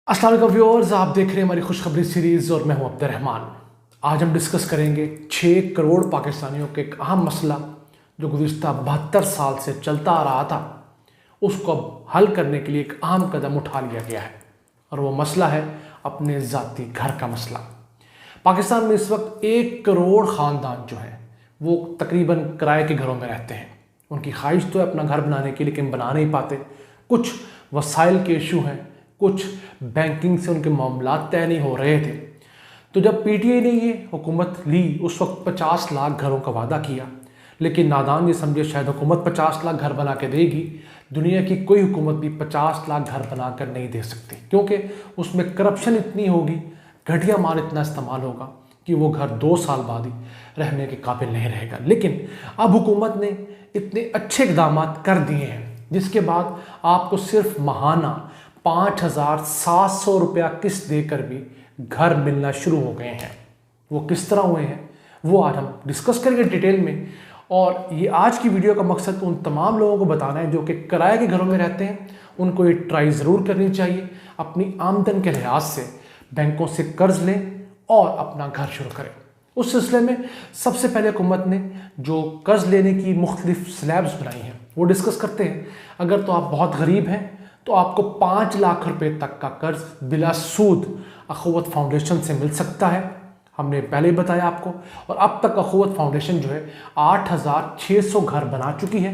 अस्सलाम वालेकुम व्यूअर्स, आप देख रहे हैं हमारी खुशखबरी सीरीज़ और मैं हूं अब्दुर्रहमान। आज हम डिस्कस करेंगे 6 करोड़ पाकिस्तानियों के एक अहम मसला जो गुज़िश्ता 72 साल से चलता आ रहा था, उसको अब हल करने के लिए एक अहम कदम उठा लिया गया है और वो मसला है अपने ज़ाती घर का मसला। पाकिस्तान में इस वक्त 1 करोड़ ख़ानदान जो है वो तकरीबन किराए के घरों में रहते हैं। उनकी ख्वाहिश तो है अपना घर बनाने की, लेकिन बना नहीं पाते। कुछ वसाइल के इशू हैं, कुछ बैंकिंग से उनके मामलात तय नहीं हो रहे थे। तो जब पीटीआई ने ये हुकूमत ली, उस वक्त 50 लाख घरों का वादा किया, लेकिन नादान ये समझे शायद हुकूमत 50 लाख घर बना के देगी। दुनिया की कोई हुकूमत भी 50 लाख घर बना कर नहीं दे सकती, क्योंकि उसमें करप्शन इतनी होगी, घटिया माल इतना इस्तेमाल होगा कि वो घर 2 साल बाद ही रहने के काबिल नहीं रहेगा। लेकिन अब हुकूमत ने इतने अच्छे इकदाम कर दिए हैं जिसके बाद आपको सिर्फ माहाना 5,700 रुपया किस्त देकर भी घर मिलना शुरू हो गए हैं। वो किस तरह हुए हैं वो आज हम डिस्कस करेंगे डिटेल में। और ये आज की वीडियो का मकसद उन तमाम लोगों को बताना है जो कि किराए के घरों में रहते हैं। उनको ये ट्राई ज़रूर करनी चाहिए, अपनी आमदन के लिहाज से बैंकों से कर्ज लें और अपना घर शुरू करें। उस सिलसिले में सबसे पहले हुकूमत ने जो कर्ज लेने की मुख्तलिफ स्लैब्स बनाई हैं वो डिस्कस करते हैं। अगर तो आप बहुत गरीब हैं तो आपको 5 लाख रुपए तक का कर्ज बिला सूद अखुवत फाउंडेशन से मिल सकता है। हमने पहले ही बताया आपको। और अब तक अखुवत फाउंडेशन जो है 8,600 घर बना चुकी है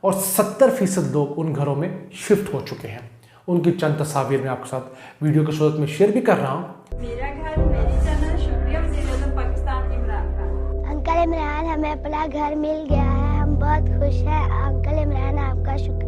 और 70% लोग उन घरों में शिफ्ट हो चुके हैं। उनकी चंद तस्वीर मैं आपके साथ वीडियो की सूरत में शेयर भी कर रहा हूँ। मेरा घर मेरी जन्नत, शुक्रिया वज़ीर-ए-आज़म पाकिस्तान इमरान खान। अंकल इमरान, हमें अपना घर मिल गया है, हम बहुत खुश हैं। अंकल इमरान, आपका शुक्रिया।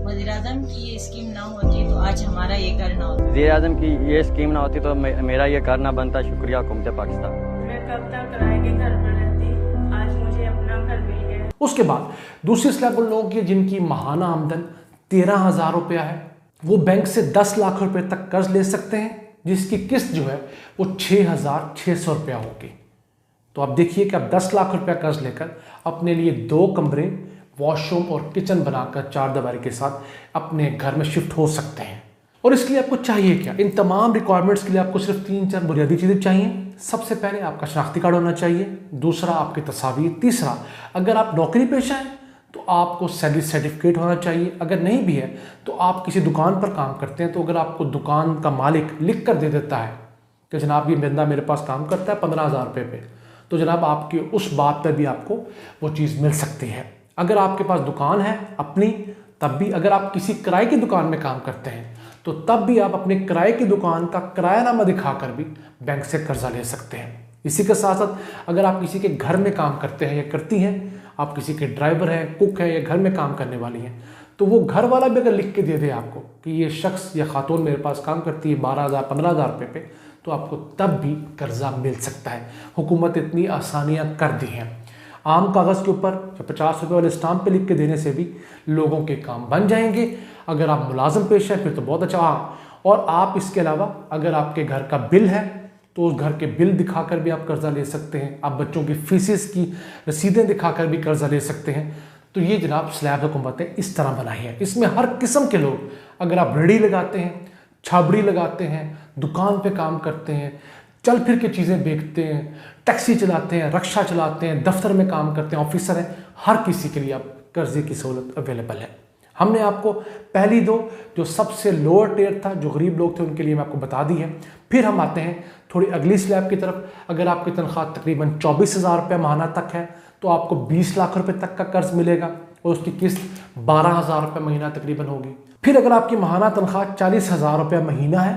वज़ीर-ए-आज़म की ये स्कीम ना होती तो आज हमारा ये घर ना होता। वज़ीर-ए-आज़म की ये स्कीम ना होती तो मेरा ये घर ना बनता। शुक्रिया हुकूमत पाकिस्तान। मैं कब तक किराए के घर में रहती, आज मुझे अपना घर मिल गया। उसके बाद दूसरी स्लैब उन लोगों की जिनकी माहाना आमदन 13,000 रुपया है। वो बैंक से 10 लाख रुपए तक कर्ज ले सकते हैं, जिसकी किस्त जो है वो 6,600 रुपया होगी। तो आप देखिए कि आप 10 लाख रुपया कर्ज लेकर अपने लिए 2 कमरे, वॉशरूम और किचन बनाकर 4 दीवारी के साथ अपने घर में शिफ्ट हो सकते हैं। और इसके लिए आपको चाहिए क्या? इन तमाम रिक्वायरमेंट्स के लिए आपको सिर्फ 3-4 बुनियादी चीज़ें चाहिए। सबसे पहले आपका शनाख्ती कार्ड होना चाहिए, दूसरा आपकी तस्वीर, तीसरा अगर आप नौकरी पेशा हैं तो आपको सैलरी सर्टिफिकेट होना चाहिए। अगर नहीं भी है तो आप किसी दुकान पर काम करते हैं तो अगर आपको दुकान का मालिक लिख कर दे देता है कि जनाब ये बंदा मेरे पास काम करता है 15,000 रुपये पे, तो जनाब आपकी उस बात पर भी आपको वो चीज़ मिल सकती है। अगर आपके पास दुकान है अपनी तब भी, अगर आप किसी किराए की दुकान में काम करते हैं तो तब भी आप अपने किराए की दुकान का किरायानामा दिखाकर भी बैंक से कर्जा ले सकते हैं। इसी के साथ साथ अगर आप किसी के घर में काम करते हैं या करती हैं, आप किसी के ड्राइवर हैं, कुक हैं या घर में काम करने वाली हैं, तो वो घर वाला भी अगर लिख के दे दे आपको कि ये शख्स या खातून मेरे पास काम करती है 12,000 15,000 रुपये पे, तो आपको तब भी कर्जा मिल सकता है। हुकूमत इतनी आसानियाँ कर दी हैं। आम कागज़ के ऊपर 50 रुपये वाले स्टाम्प पे लिख के देने से भी लोगों के काम बन जाएंगे। अगर आप मुलाजिम पेश हैं फिर तो बहुत अच्छा। और आप इसके अलावा अगर आपके घर का बिल है तो उस घर के बिल दिखाकर भी आप कर्जा ले सकते हैं। आप बच्चों की फीसेस की रसीदें दिखाकर भी कर्जा ले सकते हैं। तो ये जनाब स्लैब हुकूमत ने इस तरह बनाई है। इसमें हर किस्म के लोग, अगर आप रेडी लगाते हैं, छाबड़ी लगाते हैं, दुकान पे काम करते हैं, चल फिर के चीज़ें बेचते हैं, टैक्सी चलाते हैं, रिक्शा चलाते हैं, दफ्तर में काम करते हैं, ऑफिसर हैं, हर किसी के लिए आप कर्जे की सहूलत अवेलेबल है। हमने आपको पहली 2 जो सबसे लोअर टियर था, जो गरीब लोग थे, उनके लिए मैं आपको बता दी है। फिर हम आते हैं थोड़ी अगली स्लैब की तरफ। अगर आपकी तनख्वाह तकरीबन 24,000 रुपये माहाना तक है तो आपको 20 लाख रुपए तक का कर्ज मिलेगा और उसकी किस्त 12,000 रुपये महीना तकरीबन होगी। फिर अगर आपकी माहाना तनख्वाह 40,000 रुपये महीना है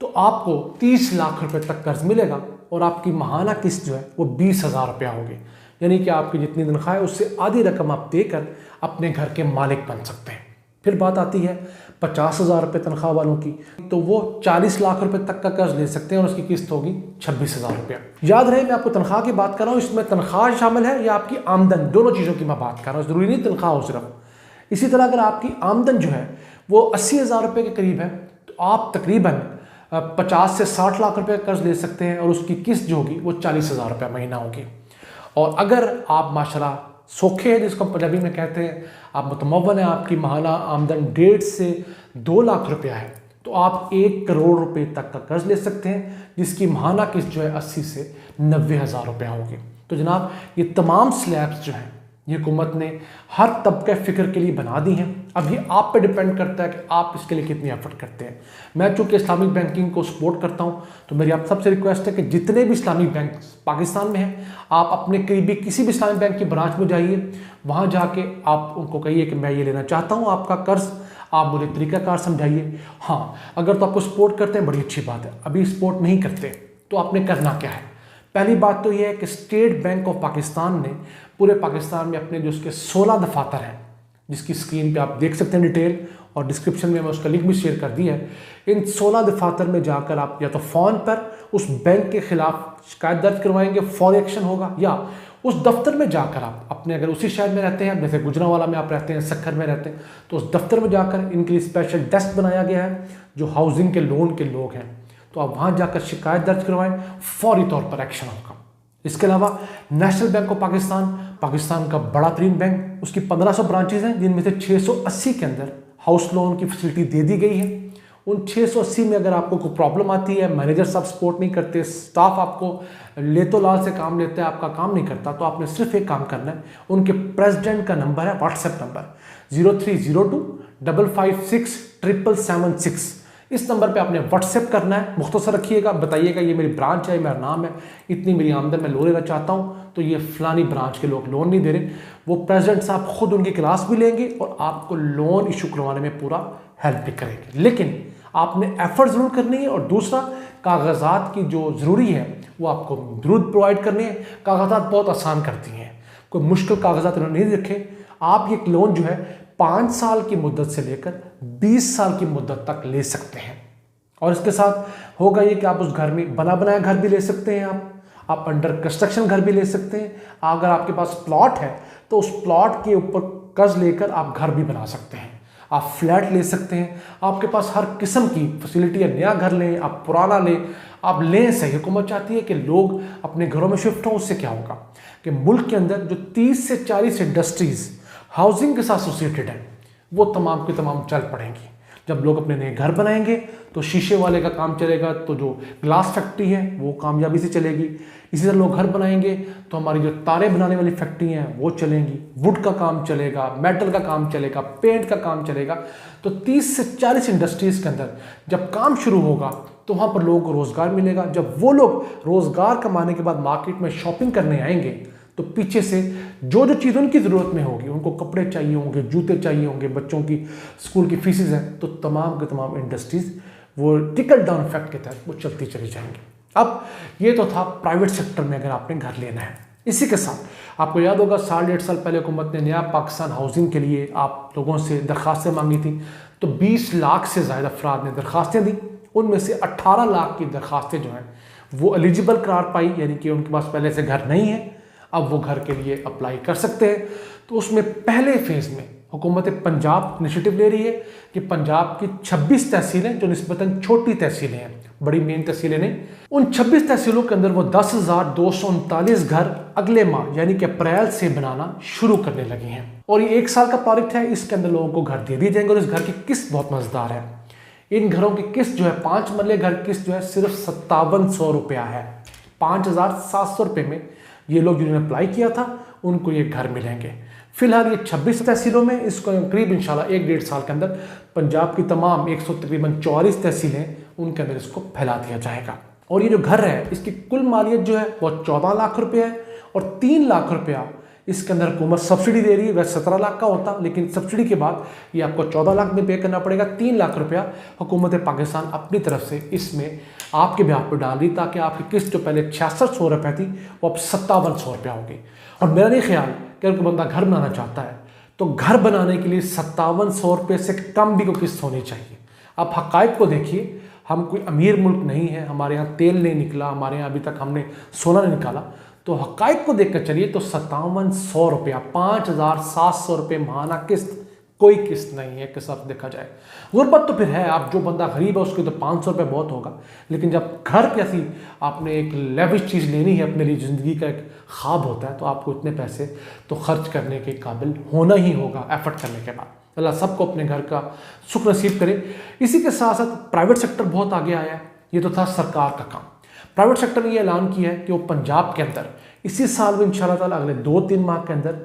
तो आपको 30 लाख रुपए तक कर्ज मिलेगा और आपकी माहाना किस्त जो है वो 20,000 रुपया होगी। यानी कि आपकी जितनी तनख्वाह है उससे आधी रकम आप देकर अपने घर के मालिक बन सकते हैं। फिर बात आती है 50,000 रुपये तनख्वाह वालों की, तो वो 40 लाख रुपए तक का कर्ज ले सकते हैं और उसकी किस्त होगी 26,000 रुपया। याद रहे मैं आपको तनख्वाह की बात कर रहा हूँ, इसमें तनख्वाह शामिल है या आपकी आमदन, दोनों चीज़ों की मैं बात कर रहा हूँ, ज़रूरी नहीं तनख्वाह हो सिर्फ। इसी तरह अगर आपकी आमदन जो है वो 80,000 रुपये के करीब है तो आप तकरीबन 50 से 60 लाख रुपए का कर्ज ले सकते हैं और उसकी किस्त जो होगी वो 40,000 रुपया महीना होगी। और अगर आप माशाल्लाह सोखे हैं, जिसको पंजाबी में कहते हैं, आप मुतमव्वन है, आपकी माहाना आमदन 1.5 से 2 लाख रुपया है, तो आप 1 करोड़ रुपए तक का कर्ज ले सकते हैं, जिसकी माहाना किस्त जो है 80 से 90 हज़ार रुपया होगी। तो जनाब ये तमाम स्लैब्स जो हैं ये हुकूमत ने हर तबके फ़िक्र के लिए बना दी हैं। अब ये आप पे डिपेंड करता है कि आप इसके लिए कितनी एफर्ट करते हैं। मैं चूँकि इस्लामिक बैंकिंग को सपोर्ट करता हूँ, तो मेरी आप सबसे रिक्वेस्ट है कि जितने भी इस्लामिक बैंक पाकिस्तान में हैं, आप अपने करीबी किसी भी इस्लामिक बैंक की ब्रांच में जाइए, वहाँ जाके आप उनको कहिए कि मैं ये लेना चाहता हूँ आपका कर्ज, आप मुझे तरीक़ाकार समझाइए। हाँ, अगर तो आपको सपोर्ट करते हैं बड़ी अच्छी बात है, अभी सपोर्ट नहीं करते तो आपने करना क्या है। पहली बात तो ये है कि स्टेट बैंक ऑफ पाकिस्तान ने पूरे पाकिस्तान में अपने जो उसके 16 दफातर हैं, जिसकी स्क्रीन पे आप देख सकते हैं डिटेल, और डिस्क्रिप्शन में मैं उसका लिंक भी शेयर कर दिया है। इन 16 दफातर में जाकर आप या तो फ़ोन पर उस बैंक के खिलाफ शिकायत दर्ज करवाएंगे, फौरी एक्शन होगा, या उस दफ्तर में जाकर आप अपने, अगर उसी शहर में रहते हैं, जैसे गुजरांवाला में आप रहते हैं, सक्खर में रहते हैं, तो उस दफ्तर में जाकर इनके लिए स्पेशल डेस्क बनाया गया है जो हाउसिंग के लोन के लोग हैं, तो आप वहाँ जाकर शिकायत दर्ज करवाएं, फौरी तौर पर एक्शन होगा। इसके अलावा नेशनल बैंक ऑफ पाकिस्तान का बड़ा तरीन बैंक, उसकी 1500 ब्रांचेज हैं, जिनमें से 680 के अंदर हाउस लोन की फैसिलिटी दे दी गई है। उन 680 में अगर आपको कोई प्रॉब्लम आती है, मैनेजर साहब सपोर्ट नहीं करते, स्टाफ आपको ले तो लाल से काम लेते हैं, आपका काम नहीं करता, तो आपने सिर्फ एक काम करना है, उनके प्रेसिडेंट का नंबर है, व्हाट्सएप नंबर 0302 556 776, इस नंबर पे आपने व्हाट्सएप करना है। मुख्तसर रखिएगा, बताइएगा ये मेरी ब्रांच है, मेरा नाम है, इतनी मेरी आमदन मैं लोन लेना चाहता हूँ, तो ये फलानी ब्रांच के लोग लोन नहीं दे रहे। वो प्रेसिडेंट साहब खुद उनकी क्लास भी लेंगे और आपको लोन इशू करवाने में पूरा हेल्प भी करेंगे। लेकिन आपने एफर्ट ज़रूर करनी है, और दूसरा कागजात की जो ज़रूरी है वो आपको ज़रूर प्रोवाइड करने हैं। कागजात बहुत आसान करती हैं, कोई मुश्किल कागजात उन्होंने नहीं रखे। आप ये लोन जो है 5 साल की मुद्दत से लेकर 20 साल की मुद्दत तक ले सकते हैं, और इसके साथ होगा ये कि आप उस घर में बना बनाया घर भी ले सकते हैं, आप अंडर कंस्ट्रक्शन घर भी ले सकते हैं। अगर आपके पास प्लॉट है तो उस प्लॉट के ऊपर कर्ज लेकर आप घर भी बना सकते हैं, आप फ्लैट ले सकते हैं। आपके पास हर किस्म की फैसिलिटी है, नया घर लें, आप पुराना लें, आप लें सही। हुकूमत चाहती है कि लोग अपने घरों में शिफ्ट हों। उससे क्या होगा कि मुल्क के अंदर जो 30 से 40 इंडस्ट्रीज़ हाउसिंग के साथ एसोसिएटेड हैं, वो तमाम की तमाम चल पड़ेंगी। जब लोग अपने नए घर बनाएंगे तो शीशे वाले का काम चलेगा, तो जो ग्लास फैक्ट्री है वो कामयाबी से चलेगी। इसी तरह लोग घर बनाएंगे तो हमारी जो तारे बनाने वाली फैक्ट्री हैं वो चलेंगी, वुड का काम चलेगा, मेटल का काम चलेगा, पेंट का काम चलेगा। तो 30 से 40 इंडस्ट्रीज़ के अंदर जब काम शुरू होगा तो वहाँ पर लोगों को रोज़गार मिलेगा। जब वो लोग रोज़गार कमाने के बाद मार्केट में शॉपिंग करने आएंगे तो पीछे से जो जो चीज़ उनकी ज़रूरत में होगी, उनको कपड़े चाहिए होंगे, जूते चाहिए होंगे, बच्चों की स्कूल की फीसेस हैं, तो तमाम के तमाम इंडस्ट्रीज़ वो टिकल डाउन इफेक्ट के तहत वो चलती चली जाएंगी। अब ये तो था प्राइवेट सेक्टर में अगर आपने घर लेना है। इसी के साथ आपको याद होगा 1.5 साल पहले हुकूमत ने नया पाकिस्तान हाउसिंग के लिए आप लोगों से दरख्वास्तें मांगी थी, तो 20 लाख से ज़्यादा अफराद ने दरख्वास्तें दी। उनमें से 18 लाख की दरख्वास्तें जो हैं वो एलिजिबल करार पाई, यानी कि उनके पास पहले से घर नहीं है, अब वो घर के लिए अप्लाई कर सकते हैं। तो उसमें पहले फेज़ में हुकूमत पंजाब इनिशिएटिव ले रही है कि पंजाब की 26 तहसीलें जो निस्बतन छोटी तहसीलें हैं, बड़ी मेन तहसीलें नहीं, उन 26 तहसीलों के अंदर वो 10,239 घर अगले माह यानी कि अप्रैल से बनाना शुरू करने लगे हैं। और ये 1 साल का प्रोजेक्ट है, इसके अंदर लोगों को घर दे दिए जाएंगे। और इस घर की किस्त बहुत मज़ेदार है। इन घरों की किस्त जो है 5 मरले घर किस्त जो है सिर्फ 5700 रुपया है। 5700 रुपये में ये लोग जिन्होंने अप्लाई किया था उनको ये घर मिलेंगे। फिलहाल ये 26 तहसीलों में, इसको करीब इंशाल्लाह 1-1.5 साल के अंदर पंजाब की तमाम 144 तहसीलें उनके अंदर इसको फैला दिया जाएगा। और ये जो घर है इसकी कुल मालियत जो है वो 14 लाख रुपये है, और 3 लाख रुपया इसके अंदर हुकूमत सब्सिडी दे रही है। वैसे 17 लाख का होता, लेकिन सब्सिडी के बाद ये आपको 14 लाख में पे करना पड़ेगा। 3 लाख रुपया हुकूमत पाकिस्तान अपनी तरफ से इसमें आपके ब्याह पर डाल रही, ताकि आपकी किस्त जो पहले 6600 रुपये थी वो अब 5700 रुपया होगी। और मेरा नहीं ख्याल कि अगर कोई बंदा घर बनाना चाहता है तो घर बनाने के लिए 5700 रुपये से कम भी कोई किस्त होनी चाहिए। आप हक़ाइक़ को देखिए, हम कोई अमीर मुल्क नहीं है, हमारे यहाँ तेल नहीं निकला, हमारे यहाँ अभी तक हमने सोना नहीं निकाला। तो हक़ाइक़ को देख कर चलिए तो 5700 रुपया, 5700 रुपये माहाना किस्त कोई किस्त नहीं है, किस हिसाब से देखा जाए। गुर्बत तो फिर है, आप जो बंदा गरीब है उसके तो 500 रुपये बहुत होगा, लेकिन जब घर जैसी आपने एक लेविश चीज़ लेनी है अपने लिए, ज़िंदगी का एक ख्वाब होता है, तो आपको इतने पैसे तो खर्च करने के काबिल होना ही होगा एफर्ट करने के बाद। अल्लाह सबको अपने घर का सुख नसीब करे। इसी के साथ साथ प्राइवेट सेक्टर बहुत आगे आया है। ये तो था सरकार का काम। प्राइवेट सेक्टर ने ये ऐलान किया है कि वो पंजाब के अंदर इसी साल में इंशाल्लाह ताला अगले 2-3 माह के अंदर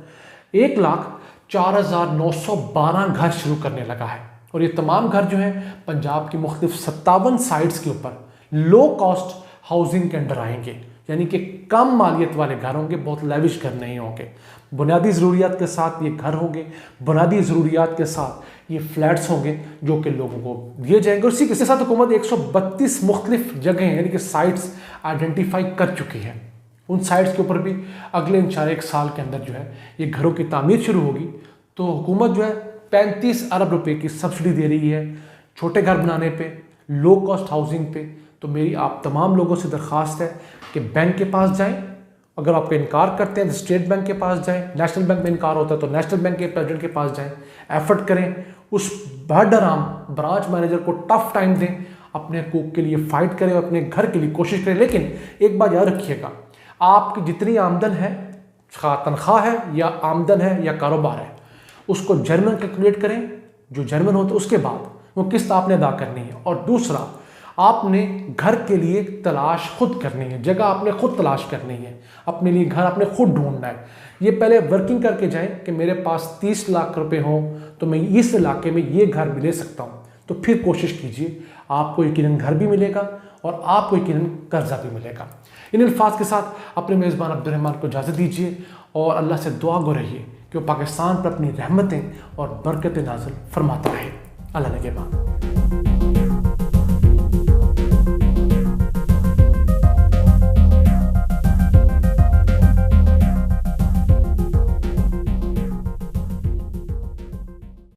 1,04,912 घर शुरू करने लगा है। और ये तमाम घर जो हैं पंजाब की मुख्तलिफ 57 साइट्स के ऊपर लो कॉस्ट हाउसिंग के अंडर आएंगे, यानी कि कम मालियत वाले घर होंगे, बहुत लेविश घर नहीं होंगे। बुनियादी ज़रूरियात के साथ ये घर होंगे, बुनियादी ज़रूरियात के साथ ये फ्लैट्स होंगे जो कि लोगों को दिए जाएंगे। और इसी के साथ हुकूमत 132 मुख्तलिफ जगह यानी कि साइट्स आइडेंटिफाई कर चुकी है। उन साइट्स के ऊपर भी अगले इंशाल्लाह 1 साल के अंदर जो है ये घरों की तामीर शुरू होगी। तो हुकूमत जो है 35 अरब रुपए की सब्सिडी दे रही है छोटे घर बनाने पे, लो कॉस्ट हाउसिंग पे। तो मेरी आप तमाम लोगों से दरख्वास्त है कि बैंक के पास जाएं, अगर आपको इनकार करते हैं तो स्टेट बैंक के पास जाएं, नेशनल बैंक में इनकार होता है तो नेशनल बैंक के प्रेसिडेंट के पास जाएं, एफर्ट करें, उस बहदराम ब्रांच मैनेजर को टफ टाइम दें, अपने हकूक़ के लिए फ़ाइट करें, अपने घर के लिए कोशिश करें। लेकिन एक बात याद रखिएगा, आपकी जितनी आमदन है, तनख्वाह है या आमदन है या कारोबार है, उसको जर्मन कैलकुलेट करें, जो जर्मन होता है उसके बाद वो किस्त आपने अदा करनी है। और दूसरा, आपने घर के लिए तलाश खुद करनी है, जगह आपने खुद तलाश करनी है, अपने लिए घर आपने खुद ढूंढना है। ये पहले वर्किंग करके जाएं कि मेरे पास 30 लाख रुपए हों तो मैं इस इलाके में ये घर भी ले सकता हूँ, तो फिर कोशिश कीजिए, आपको यकीनन घर भी मिलेगा और आपको यकीनन कर्जा भी मिलेगा। इन अल्फाज के साथ अपने मेज़बान अब्दुर्रहमान को इजाज़त दीजिए और अल्लाह से दुआ गो रहिए कि वो पाकिस्तान पर अपनी रहमतें और बरकतें नाज़िल फरमाता रहे। अल्लाह ने के बाद।